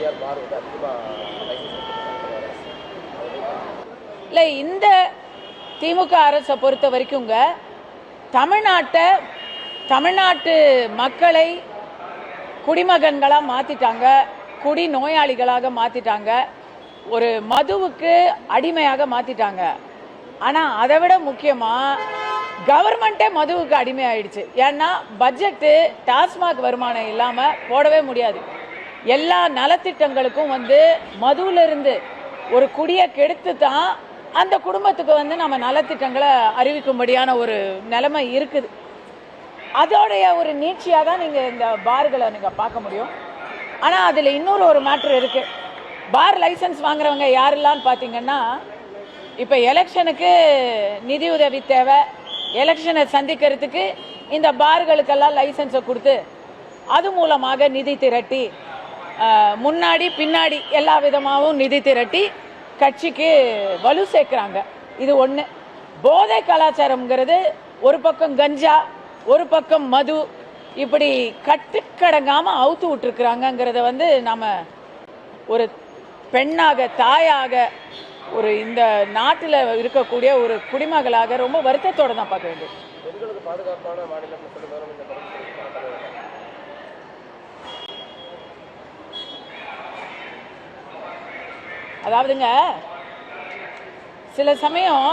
தனியார் பார் வந்து அதிகமாக இல்லை, இந்த திமுக அரசை பொறுத்த வரைக்குங்க தமிழ்நாட்டு மக்களை குடிமகன்களாக மாற்றிட்டாங்க, குடி நோயாளிகளாக மாற்றிட்டாங்க, ஒரு மதுவுக்கு அடிமையாக மாற்றிட்டாங்க. ஆனால் அதை விட முக்கியமாக கவர்மெண்ட்டே மதுவுக்கு அடிமை ஆயிடுச்சு. ஏன்னா பட்ஜெட்டு டாஸ்மாக் வருமானம் இல்லாமல் போடவே முடியாது. எல்லா நலத்திட்டங்களுக்கும் வந்து மதுவிலிருந்து ஒரு குடியை கெடுத்து தான் அந்த குடும்பத்துக்கு வந்து நம்ம நலத்திட்டங்களை அறிவிக்கும்படியான ஒரு நிலைமை இருக்குது. அதோடைய ஒரு நீட்சியாக தான் நீங்கள் இந்த பார்களை நீங்கள் பார்க்க முடியும். ஆனால் அதில் இன்னொரு மேட்ரு இருக்குது. பார் லைசன்ஸ் வாங்குறவங்க யாரெல்லாம் பார்த்தீங்கன்னா, இப்போ எலெக்ஷனுக்கு நிதி உதவி தேவை, எலெக்ஷனை சந்திக்கிறதுக்கு இந்த பார்களுக்கெல்லாம் லைசன்ஸை கொடுத்து அது மூலமாக நிதி திரட்டி முன்னாடி பின்னாடி எல்லா விதமாகவும் நிதி திரட்டி கட்சிக்கு வலு சேர்க்குறாங்க. இது ஒன்று. போதை கலாச்சாரம்ங்கிறது ஒரு பக்கம் கஞ்சா, ஒரு பக்கம் மது, இப்படி கட்டுக்கடங்காமல் அவுத்து விட்டுருக்குறாங்கங்கிறத வந்து நம்ம ஒரு பெண்ணாக, தாயாக, ஒரு இந்த நாட்டில் இருக்கக்கூடிய ஒரு குடிமகளாக ரொம்ப வருத்தத்தோடு தான் பார்க்க வேண்டியது. பெண்களுக்கு பாதுகாப்பான மாநிலம் அதாவதுங்க, சில சமயம்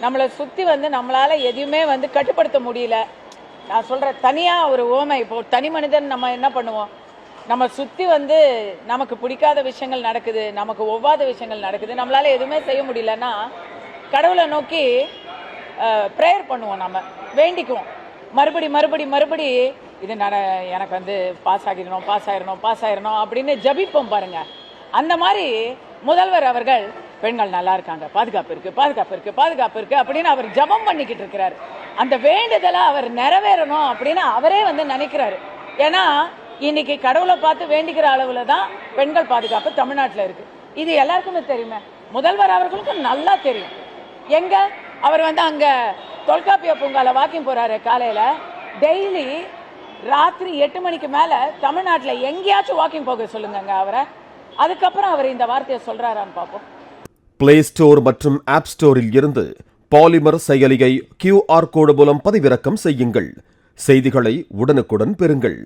நம்மளை சுற்றி வந்து நம்மளால் எதையுமே வந்து கட்டுப்படுத்த முடியல. நான் சொல்கிறேன், தனியாக ஒரு ஓமை, இப்போ தனி மனிதன் நம்ம என்ன பண்ணுவோம், நம்ம சுற்றி வந்து நமக்கு பிடிக்காத விஷயங்கள் நடக்குது, நமக்கு ஒவ்வாத விஷயங்கள் நடக்குது, நம்மளால் எதுவுமே செய்ய முடியலன்னா கடவுளை நோக்கி ப்ரேயர் பண்ணுவோம், நம்ம வேண்டிக்குவோம், மறுபடி இது எனக்கு வந்து பாஸ் ஆகிடணும் அப்படின்னு ஜபிப்போம் பாருங்க. அந்த மாதிரி முதல்வர் அவர்கள் பெண்கள் நல்லா இருக்காங்க, பாதுகாப்பு இருக்கு அப்படின்னு அவர் ஜபம் பண்ணிக்கிட்டு இருக்கிறாரு. அந்த வேண்டுதலை அவர் நிறைவேறணும் அப்படின்னு அவரே வந்து நினைக்கிறாரு. ஏன்னா இன்னைக்கு கடவுளை பார்த்து வேண்டிக்கிற அளவுல தான் பெண்கள் பாதுகாப்பு தமிழ்நாட்டில் இருக்கு. இது எல்லாருக்குமே தெரியுமே, முதல்வர் அவர்களுக்கும் நல்லா தெரியும். எங்க அவர் வந்து அங்க தொல்காப்பிய பூங்கால வாக்கிங் போறாரு காலையில, டெய்லி ராத்திரி 8 மணிக்கு மேல தமிழ்நாட்டில் எங்கேயாச்சும் வாக்கிங் போக சொல்லுங்க அவரை. அதுக்கப்புறம் அவர் இந்த வார்த்தையை சொல்றாரான்னு பார்ப்போம். பிளே ஸ்டோர் மற்றும் ஆப் ஸ்டோரில் இருந்து பாலிமர் செயலியை QR கோடு மூலம் பதிவிறக்கம் செய்யுங்கள். செய்திகளை உடனுக்குடன் பெறுங்கள்.